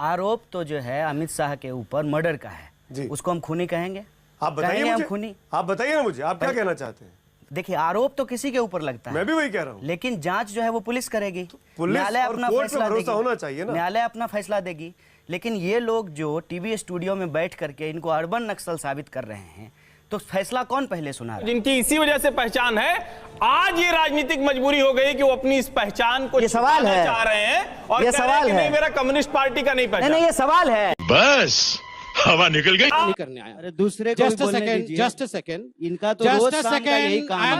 आरोप तो जो है अमित शाह के ऊपर मर्डर का है जी। उसको हम खूनी कहेंगे? आप बताइए मुझे, हम खूनी? आप बताइए ना मुझे, आप क्या कहना चाहते हैं? देखिए, आरोप तो किसी के ऊपर लगता है, मैं भी वही कह रहा हूँ, लेकिन जांच जो है वो पुलिस करेगी। न्यायालय अपना फैसला देगी, होना चाहिए ना, न्यायालय अपना फैसला देगी। लेकिन ये लोग जो टीवी स्टूडियो में बैठ करके इनको अर्बन नक्सल साबित कर रहे हैं, तो फैसला कौन पहले सुना रहा है? जिनकी इसी वजह से पहचान है, आज ये राजनीतिक मजबूरी हो गई कि वो अपनी इस पहचान को छुपाना चाह रहे हैं और ये सवाल है, नहीं मेरा कम्युनिस्ट पार्टी का नहीं पहचान। नहीं, ये सवाल है। बस हवा निकल गई। नहीं करने आया। अरे दूसरे को जस्ट अ सेकंड इनका तो रोज शाम का यही काम है। आई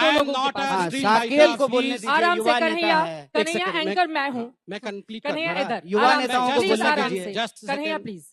एम नॉट साकेत को बोलने दीजिए। आराम से कन्हैया, कन्हैया एंकर मैं हूँ। मैं कंप्लीट कन्हैया इधर युवा नेताओं को बोलने दीजिए। कन्हैया प्लीज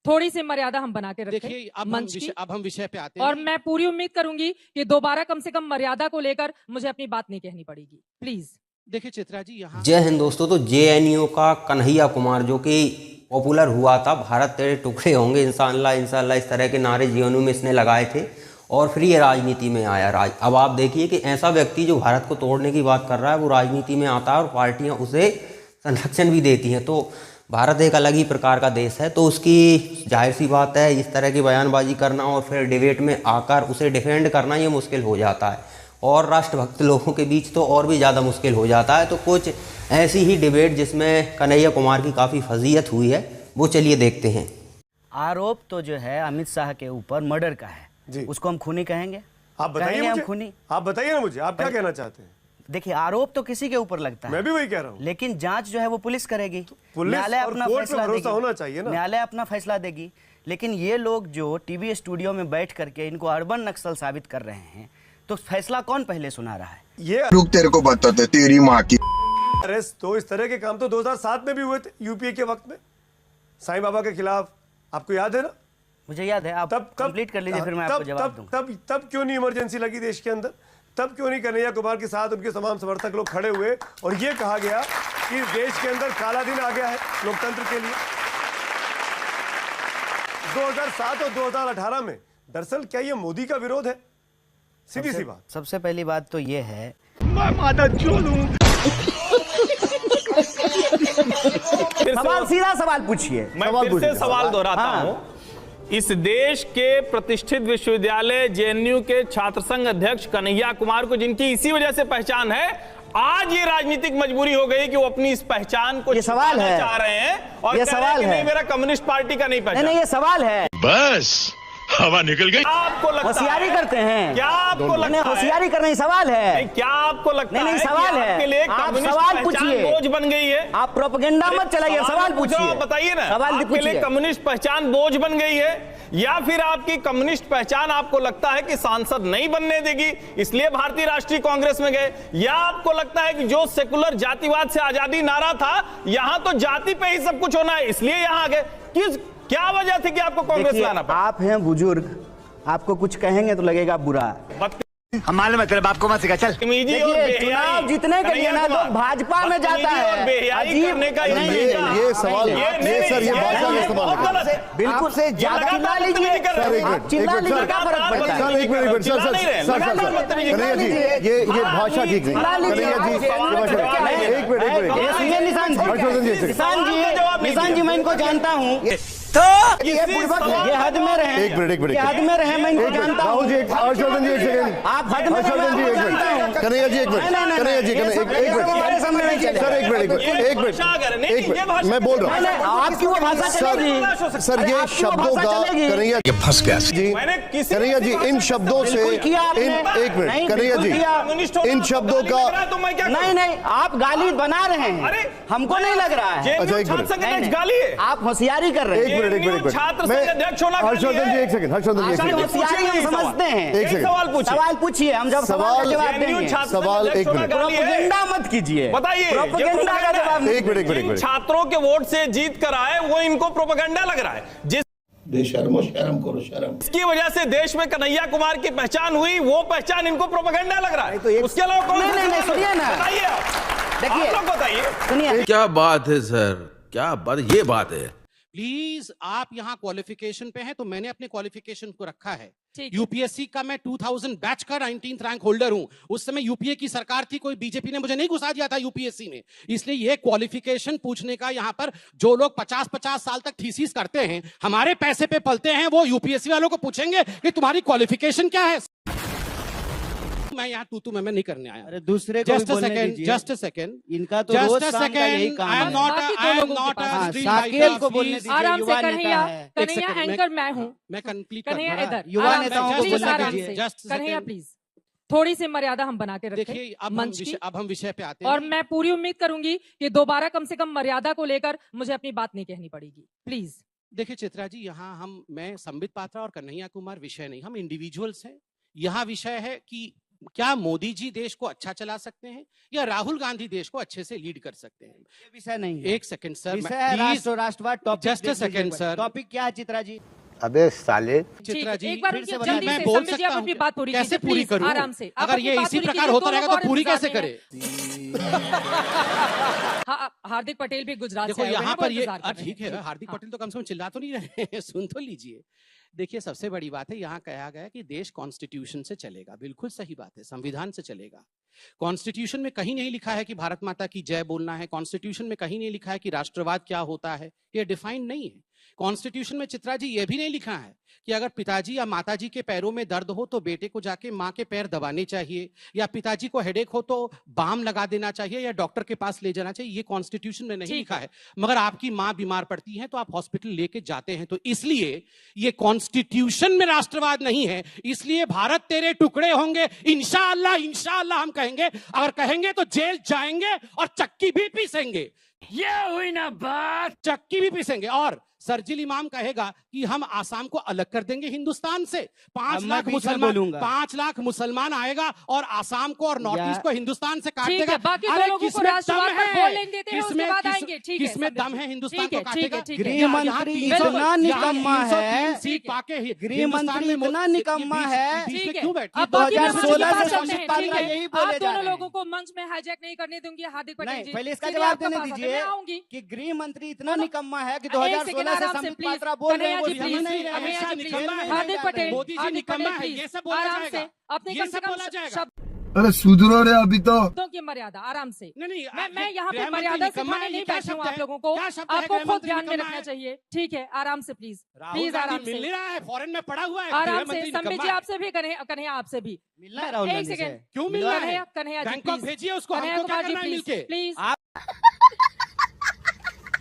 थोड़ी सी मर्यादा हम बना के रखें। देखिए अब हम विषय पे आते हैं और मैं पूरी उम्मीद करूंगी कि दोबारा कम से कम मर्यादा को लेकर मुझे अपनी बात नहीं कहनी पड़ेगी, प्लीज। देखिए चित्रा जी, यहाँ जय हिंद दोस्तों। तो जेएनयू का कन्हैया कुमार जो कि पॉपुलर हुआ था, भारत तेरे टुकड़े होंगे इंशाअल्लाह इंशाअल्लाह, इस तरह के नारे जेएनयू में इसने लगाए थे और फिर ये राजनीति में आया। अब आप देखिए कि ऐसा व्यक्ति जो भारत को तोड़ने की बात कर रहा है वो राजनीति में आता है और पार्टियां उसे संरक्षण भी देती हैं। तो भारत एक अलग ही प्रकार का देश है, तो उसकी जाहिर सी बात है इस तरह की बयानबाजी करना और फिर डिबेट में आकर उसे डिफेंड करना ये मुश्किल हो जाता है, और राष्ट्रभक्त लोगों के बीच तो और भी ज़्यादा मुश्किल हो जाता है। तो कुछ ऐसी ही डिबेट जिसमें कन्हैया कुमार की काफ़ी फजीहत हुई है, वो चलिए देखते हैं। आरोप तो जो है अमित शाह के ऊपर मर्डर का है जी। उसको हम खूनी कहेंगे? आप बताइए मुझे, खूनी? आप बताइए ना मुझे, आप क्या कहना चाहते हैं? देखिए, आरोप तो किसी के ऊपर लगता है, मैं भी वही कह रहा हूँ, लेकिन जांच जो है वो पुलिस करेगी। न्यायालय अपना फैसला देगी, होना चाहिए ना, न्यायालय अपना फैसला देगी। लेकिन ये लोग जो टीवी स्टूडियो में बैठ करके इनको अर्बन नक्सल साबित कर रहे हैं, तो फैसला कौन पहले सुना रहा है? ये रुक, तेरे को बताते तेरी माँ की अरेस्ट। तो इस तरह के काम तो 2007 में भी हुए थे यूपीए के वक्त में, साईं बाबा के खिलाफ, आपको याद है ना? मुझे याद है, आप कंप्लीट कर लीजिए, फिर मैं आपको जवाब दूंगा। तब क्यों नहीं इमरजेंसी लगी देश के अंदर? तब क्यों नहीं कन्हैया कुमार के साथ उनके तमाम समर्थक लोग खड़े हुए और ये कहा गया कि देश के अंदर काला दिन आ गया है लोकतंत्र के लिए? 2007 और 2018 में दरअसल क्या ये मोदी का विरोध है? सीधी सी बात। सबसे पहली बात तो ये है, सवाल सीधा सवाल पूछिए। मैं फिर से सवाल दोहराता हूं। इस देश के प्रतिष्ठित विश्वविद्यालय जेएनयू के छात्र संघ अध्यक्ष कन्हैया कुमार को, जिनकी इसी वजह से पहचान है, आज ये राजनीतिक मजबूरी हो गई कि वो अपनी इस पहचान को छुपाना चाह रहे हैं और ये सवाल है, नहीं मेरा कम्युनिस्ट पार्टी का नहीं पहचान। नहीं, ये सवाल है। बस हवा निकल गई। आपको लगता होशियारी करते हैं क्या? आपको लगता है होशियारी करना ही सवाल है? क्या आपको लगता है? नहीं, सवाल है। आपके लिए आप सवाल पूछिए, बोझ बन गई है? आप प्रोपेगेंडा मत चलाइए, सवाल पूछिए। बताइए ना, सवाल आपके लिए कम्युनिस्ट पहचान बोझ बन गई है, या फिर आपकी कम्युनिस्ट पहचान आपको लगता है कि सांसद नहीं बनने देगी इसलिए भारतीय राष्ट्रीय कांग्रेस में गए, या आपको लगता है कि जो सेकुलर जातिवाद से आजादी नारा था, यहां तो जाति पे ही सब कुछ होना है इसलिए यहां आ गए? क्या वजह थी कि आपको कांग्रेस लाना पड़ा? आप हैं बुजुर्ग, आपको कुछ कहेंगे तो लगेगा बुरा। हम मालूम है तेरे बाप को मत सिखा, चल। चुनाव जीतने के लिए ना लोग भाजपा में जाता है। अजीब ये सवाल, ये सर, ये भाषा का इस्तेमाल है। बिल्कुल से चिल्ला लीजिए, चिल्ला लीजिए, क्या फर्क पड़ता है? सर एक मिनट, सर कन्हैया जी, ये भाषा ठीक नहीं। कन्हैया जी, एक मिनट, निशान जी, मैं इनको जानता हूँ, तो ये हद में रहे, एक मिनट, हद में रहे, मैं इनको जानता हूँ। राहुल जी, हर्षवर्धन जी, एक सेकंड, आप हद में रहे, कन्हैया जी, एक मिनट, कन्हैया जी, एक मिनट, सर एक मिनट, मैं बोल रहा हूँ। आपकी वो भाषा चलेगी सर, ये शब्दों का कन्हैया ये फंस गया जी, कन्हैया जी, इन शब्दों से एक मिनट, कन्हैया जी, इन शब्दों का नहीं, आप गाली बना रहे हैं, हमको नहीं लग रहा है। अच्छा एक मिनट, गाली है, आप होशियारी कर रहे हैं। हर्षवर्धन जी, एक सेकंड, हर्षवर्धन जी, एक सेकंड, होशियारी हम समझते हैं। एक सेकंड, सवाल पूछिए, हम जब सवाल का जवाब देंगे। सवाल एक मिनट, प्रोपेगेंडा मत कीजिए, बताइए। प्रोपेगेंडा का जवाब एक मिनट, छात्रों के वोट से जीत कर आए वो इनको प्रोपेगेंडा लग रहा है, बेशर्मो, शर्म करो, शर्म। इसकी वजह से देश में कन्हैया कुमार की पहचान हुई, वो पहचान इनको प्रोपेगेंडा लग रहा है। तो उसके अलावा कौन? नहीं, सुनिए ना, बताइए, देखिए, आप लोग बताइए, सुनिए। क्या बात है सर, क्या बात, ये बात है। प्लीज, आप यहाँ क्वालिफिकेशन पे हैं तो मैंने अपने क्वालिफिकेशन को रखा है। ठीक है। यूपीएससी का मैं 2000 बैच का 19th रैंक होल्डर हूं। उस समय यूपीए की सरकार थी, कोई बीजेपी ने मुझे नहीं घुसा दिया था यूपीएससी में। इसलिए ये क्वालिफिकेशन पूछने का यहाँ पर जो लोग 50-50 साल तक थीसिस करते हैं, हमारे पैसे पे पलते हैं, वो यूपीएससी वालों को पूछेंगे कि तुम्हारी क्वालिफिकेशन क्या है। मैं यहाँ तू मैं नहीं करने आया। अरे दूसरे को जस्ट अ सेकंड इनका तो रोज शाम का यही काम आई एम है। नॉट साकेल को बोलने दीजिए, आराम से युवा नेता कन्हैया, है। कन्हैया एंकर मैं हूँ। मैं कंप्लीट कन्हैया इधर, युवा आराम से, नेताओं को प्लीज बोलने आराम दीजिए। से। Just a Kanhaiya second। Please थोड़ी सी मर्यादा हम बना के रखें देखिए मंच की। अब हम विषय पे आते हैं। और मैं पूरी उम्मीद करूंगी कि दोबारा कम से कम मर्यादा को लेकर मुझे अपनी बात नहीं कहनी पड़ेगी, प्लीज। देखिए चित्रा जी, यहाँ मैं संबित पात्रा और कन्हैया कुमार विषय नहीं, हम इंडिविजुअल्स हैं। यहाँ विषय है कि क्या मोदी जी देश को अच्छा चला सकते हैं या राहुल गांधी देश को अच्छे से लीड कर सकते हैं। ये विषय नहीं है। एक सेकंड सर, विषय है राष्ट्र और राष्ट्रवाद। Topic Just a second, sir। Topic क्या है चित्रा जी? अबे साले चित्रा जी एक बार फिर उनकी से जल्दी बताइए। से मैं बोल संबित जी, सकता आप हूँ अपनी क्या? बात पूरी कैसे कीजिए, पूरी please, करूं? आराम से। आप अगर अपनी ये बात इसी पूरी प्रकार कीजिए, होता दोनों रहेगा को तो पूरी और कैसे इंतजार करे? हाँ, हार्दिक पटेल भी गुजरात देखो से आए हुए यहाँ हैं, पर वो ये इंतजार कर रहे ठीक हैं। है, हार्दिक हाँ। पटेल तो कम से कम चिल्ला तो नहीं रहे हैं, सुन तो लीजिए। देखिए सबसे बड़ी बात है, यहाँ कहा गया कि देश कॉन्स्टिट्यूशन से चलेगा। बिल्कुल सही बात है, संविधान से चलेगा। कॉन्स्टिट्यूशन में कहीं नहीं लिखा है कि भारत माता की जय बोलना है। कॉन्स्टिट्यूशन में कहीं नहीं लिखा है कि राष्ट्रवाद क्या होता है, ये डिफाइन नहीं है। कॉन्स्टिट्यूशन में चित्रा जी ये भी नहीं लिखा है कि अगर पिताजी या माताजी के पैरों में दर्द हो तो बेटे को जाके माँ के पैर दबाने चाहिए, या पिताजी को हेडेक हो तो बाम लगा देना चाहिए या डॉक्टर के पास ले जाना चाहिए। ये कॉन्स्टिट्यूशन में नहीं लिखा है। मगर आपकी माँ बीमार पड़ती है तो आप हॉस्पिटल लेके जाते हैं। तो इसलिए ये कॉन्स्टिट्यूशन में राष्ट्रवाद नहीं है। इसलिए भारत तेरे टुकड़े होंगे इंशाअल्लाह, इंशाअल्लाह हम कहेंगे। अगर कहेंगे तो जेल जाएंगे और चक्की भी पीसेंगे। ये हुई ना बात, चक्की भी पीसेंगे। और सर्जिल इमाम कहेगा कि हम आसाम को अलग कर देंगे हिंदुस्तान से। 5 लाख मुसलमान, 5 लाख मुसलमान आएगा और आसाम को और नॉर्थ ईस्ट को हिंदुस्तान से काट ठीक देगा। है, बाकी दो लोगों को राष्ट्रवाद पर बोलने देते हैं, उसके बाद आएंगे। ठीक है, किसमें दम है हिंदुस्तान को ठीक है, काटेगा? ठीक है। गृह मंत्री इतना निकम्मा है, सीट पाके गृह मंत्री इतना निकम्मा है। ठीक है। क्यों बैठ? अब बाकी मैं 2016 मंच से की बात संबित करते हैं, पात्रा ठीक है। यही बोले आप जा दोनों रहे हैं। लोगों को मंच में हाईजैक नहीं करने दूंगी हार्दिक पटेल नहीं, जी। पहले इसका सीधे जवाब आपका देने पास है, दीजिए मैं आऊंगी। कि गृह मंत्री इतना निकम्मा है कि एक सेकंड 2016 से आराम से, संबित प्लीज। पात्रा बोल रहे हैं, वो कन्हैया जी, समझ प्लीज। नहीं रहे हैं। कन्हैया जी, ऐसा प्लीज। निकम्मा है। हार्दिक पटेल, मोदी जी हार्दिक निकम्मा पटेल, है, प्लीज। ये सब बोला आराम जाएगा। से अपने ये कम से सब कम बोला जाएगा। अरे सुधरो रे अभी तो। शब्दों की मर्यादा, आराम से। नहीं, मैं यहाँ पे गृहमंत्री मर्यादा निकम्मा सिखाने है, ये नहीं क्या बैठी हूँ शब्द आप है? लोगों को। क्या शब्द है? आपको खुद गृहमंत्री ध्यान में निकम्मा रखना है। चाहिए। ठीक है, आराम से प्लीज, राहुल प्लीज आराम गांधी मिल से, नहीं रहा है, फॉरेन में पड़ा हुआ है। आराम से। गृहमंत्री संबित जी निकम्मा है। आपसे भी, कन्हैया आपसे भी। मिलना है राहुल एक गांधी से। सेकंड, क्यों मिल रहा है? Kanhaiya ji Bangkok please. भेजिए उसको, कन्हैया हमको क्या कुमार जी करना है प्लीज, मिलके? प्लीज।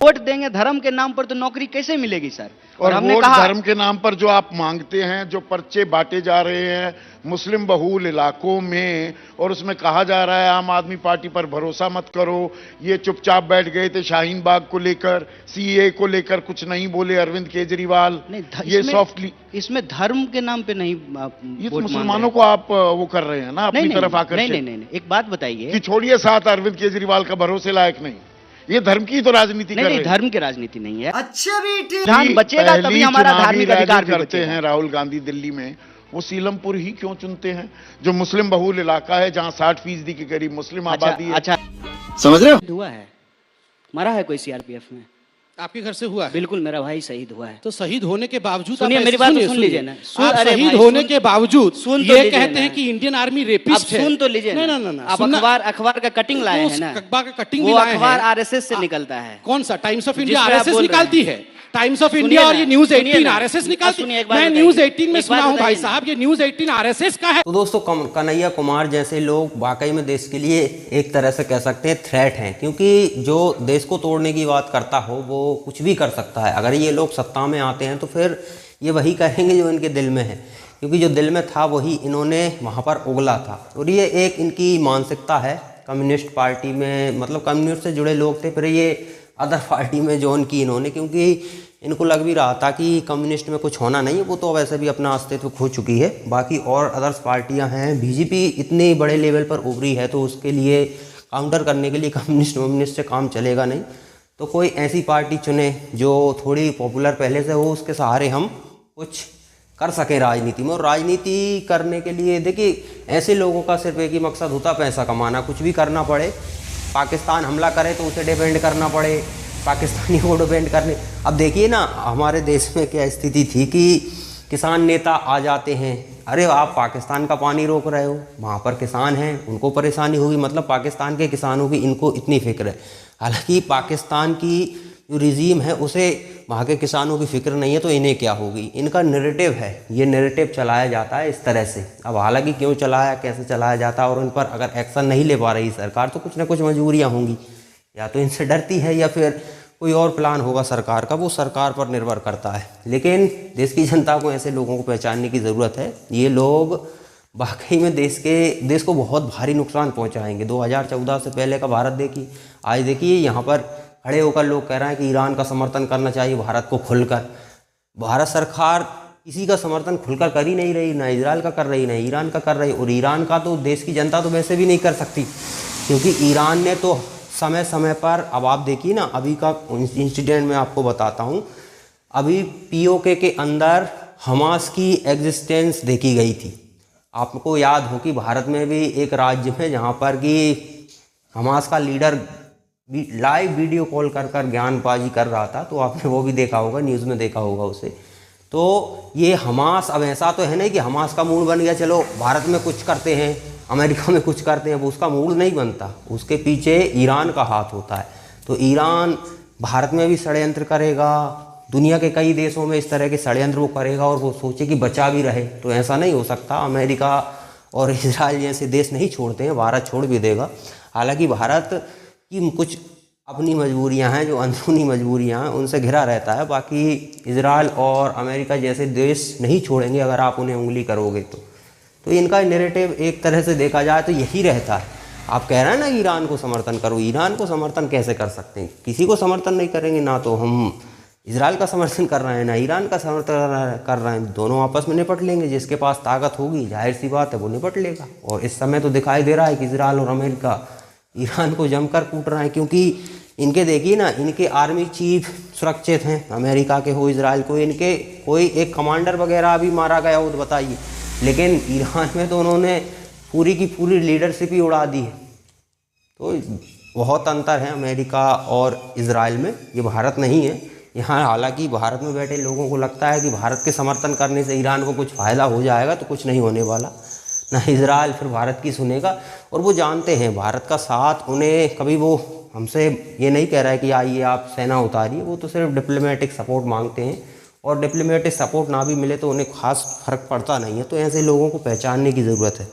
वोट देंगे धर्म के नाम पर तो नौकरी कैसे मिलेगी सर? और हमने वोट कहा धर्म के नाम पर जो आप मांगते हैं, जो पर्चे बांटे जा रहे हैं मुस्लिम बहुल इलाकों में, और उसमें कहा जा रहा है आम आदमी पार्टी पर भरोसा मत करो, ये चुपचाप बैठ गए थे शाहीन बाग को लेकर, सीए को लेकर कुछ नहीं बोले अरविंद केजरीवाल। नहीं, ये इसमें- सॉफ्टली, इसमें धर्म के नाम पे नहीं आप ये तो वोट मांग मुसलमानों रहे को आप वो कर रहे हैं ना हैं। अपनी नहीं, तरफ नहीं, आकर नहीं, के। नहीं, नहीं, एक बात बताइए। कि छोड़िए साथ अरविंद केजरीवाल का भरोसे लायक नहीं, ये धर्म की तो राजनीति नहीं कर नहीं, रहे हैं। धर्म की राजनीति नहीं है। अच्छा भी ठीक। धान बचेगा तभी हमारा चुनावी धार्मिक रैली अधिकार भी करते बचेगा। हैं राहुल गांधी दिल्ली में, वो सीलमपुर ही क्यों चुनते हैं जो मुस्लिम बहुल इलाका है, जहां 60% के करीब मुस्लिम आबादी है। अच्छा, समझ रहे हो? हुआ है, मरा है कोई सीआरपीएफ में? आपके घर से हुआ है? बिल्कुल, मेरा भाई शहीद हुआ है। तो शहीद होने के बावजूद सुनिए, आप मेरी ऐसे बात तो सुनिए, सुन सुनिए। लीजिए ना। आप अरे शहीद भाई, होने के बावजूद सुन तो ये लीजिए कहते ना। हैं कि इंडियन आर्मी आप रेपिस्ट है। सुन तो लीजिए नहीं, ना। नहीं, नहीं, आप सुनना- अखबार का कटिंग लाए हैं ना? अखबार का कटिंग वो भी लाए अखबार हैं। आरएसएस से निकलता है। कौन सा? टाइम्स ऑफ इंडिया जिस पे आप आरएसएस बोल रहे निकालती हैं। है। टाइम्स ऑफ सुनिए इंडिया और ना, ये न्यूज सुनिए 18 ना। आरएसएस निकालती सुनिए, है। एक बात मैं बताइए। न्यूज 18 में एक सुना बात हूं भाई बताइए ना। साहब, ये न्यूज 18 आरएसएस का है। तो दोस्तों कन्हैया कुमार जैसे लोग वाकई में देश के लिए एक तरह से कह सकते हैं थ्रेट हैं, क्योंकि जो देश को तोड़ने की बात करता हो वो कुछ भी कर सकता है। अगर ये लोग सत्ता में आते हैं तो फिर ये वही कहेंगे जो इनके दिल में है, क्योंकि जो दिल में था वही इन्होंने वहाँ पर उगला था। और ये एक इनकी मानसिकता है कम्युनिस्ट पार्टी में, मतलब कम्युनिस्ट से जुड़े लोग थे, फिर ये अदर पार्टी में जॉइन की इन्होंने, क्योंकि इनको लग भी रहा था कि कम्युनिस्ट में कुछ होना नहीं है, वो तो वैसे भी अपना अस्तित्व खो चुकी है। बाकी और अदर्स पार्टियां हैं, बीजेपी इतने बड़े लेवल पर उभरी है तो उसके लिए काउंटर करने के लिए कम्युनिस्ट से काम चलेगा नहीं। तो कोई ऐसी पार्टी चुने जो थोड़ी पॉपुलर पहले से हो, उसके सहारे हम कुछ कर सकें राजनीति में। और राजनीति करने के लिए देखिए ऐसे लोगों का सिर्फ एक ही मकसद होता है, पैसा कमाना। कुछ भी करना पड़े, पाकिस्तान हमला करे तो उसे डिफेंड करना पड़े, पाकिस्तानी को डिफेंड करने। अब देखिए ना हमारे देश में क्या स्थिति थी कि किसान नेता आ जाते हैं, अरे आप पाकिस्तान का पानी रोक रहे हो, वहाँ पर किसान हैं, उनको परेशानी होगी, मतलब पाकिस्तान के किसानों की इनको इतनी फिक्र है। हालांकि पाकिस्तान की जो रिजीम है उसे वहाँ के किसानों की फिक्र नहीं है, तो इन्हें क्या होगी। इनका नैरेटिव है, ये नैरेटिव चलाया जाता है इस तरह से। अब हालांकि क्यों चलाया, कैसे चलाया जाता है और उन पर अगर एक्शन नहीं ले पा रही सरकार तो कुछ ना कुछ मजबूरियाँ होंगी, या तो इनसे डरती है या फिर कोई और प्लान होगा सरकार का, वो सरकार पर निर्भर करता है। लेकिन देश की जनता को ऐसे लोगों को पहचानने की ज़रूरत है। ये लोग वाकई में देश को बहुत भारी नुकसान पहुंचाएंगे। 2014 से पहले का भारत देखिए, आज देखिए यहाँ पर खड़े होकर लोग कह रहे हैं कि ईरान का समर्थन करना चाहिए भारत को खुलकर। भारत सरकार किसी का समर्थन खुलकर कर ही नहीं रही, ना इजराइल का कर रही, ना ईरान का कर रही। और ईरान का तो देश की जनता तो वैसे भी नहीं कर सकती, क्योंकि ईरान ने तो समय समय पर, अब आप देखिए ना, अभी का इंसिडेंट मैं आपको बताता हूँ। अभी पीओके के अंदर हमास की एग्जिस्टेंस देखी गई थी। आपको याद हो कि भारत में भी एक राज्य है जहाँ पर कि हमास का लीडर लाइव वीडियो कॉल कर ज्ञानबाजी कर रहा था, तो आपने वो भी देखा होगा, न्यूज़ में देखा होगा उसे। तो ये हमास, अब ऐसा तो है नहीं कि हमास का मूड बन गया चलो भारत में कुछ करते हैं, अमेरिका में कुछ करते हैं, वो उसका मूड नहीं बनता, उसके पीछे ईरान का हाथ होता है। तो ईरान भारत में भी षड्यंत्र करेगा, दुनिया के कई देशों में इस तरह के षड्यंत्र वो करेगा और वो सोचे कि बचा भी रहे, तो ऐसा नहीं हो सकता। अमेरिका और इजराइल जैसे देश नहीं छोड़ते हैं, भारत छोड़ भी देगा। हालांकि भारत की कुछ अपनी मजबूरियां हैं, जो अंदरूनी मजबूरियां हैं, उनसे घिरा रहता है। बाकी इजराइल और अमेरिका जैसे देश नहीं छोड़ेंगे अगर आप उन्हें उंगली करोगे तो इनका नैरेटिव एक तरह से देखा जाए तो यही रहता है। आप कह रहे हैं ना ईरान को समर्थन करो, ईरान को समर्थन कैसे कर सकते हैं, किसी को समर्थन नहीं करेंगे। ना तो हम इजराइल का समर्थन कर रहे हैं, ना ईरान का समर्थन कर रहे हैं, दोनों आपस में निपट लेंगे। जिसके पास ताकत होगी, जाहिर सी बात है, वो निपट लेगा। और इस समय तो दिखाई दे रहा है कि इजराइल और अमेरिका ईरान को जमकर कूट रहे हैं, क्योंकि इनके देखिए ना, इनके आर्मी चीफ सुरक्षित हैं, अमेरिका के हो इजराइल को, इनके कोई एक कमांडर वगैरह भी मारा गया हो तो बताइए। लेकिन ईरान में तो उन्होंने पूरी की पूरी लीडरशिप ही उड़ा दी है। तो बहुत अंतर है अमेरिका और इजराइल में, ये भारत नहीं है। यहाँ हालांकि भारत में बैठे लोगों को लगता है कि भारत के समर्थन करने से ईरान को कुछ फ़ायदा हो जाएगा, तो कुछ नहीं होने वाला। ना इजराइल फिर भारत की सुनेगा, और वो जानते हैं भारत का साथ उन्हें कभी, वो हमसे ये नहीं कह रहा है कि आइए आप सेना उतारिए, वो तो सिर्फ डिप्लोमेटिक सपोर्ट मांगते हैं, और डिप्लोमेटिक सपोर्ट ना भी मिले तो उन्हें खास फर्क पड़ता नहीं है। तो ऐसे लोगों को पहचानने की ज़रूरत है।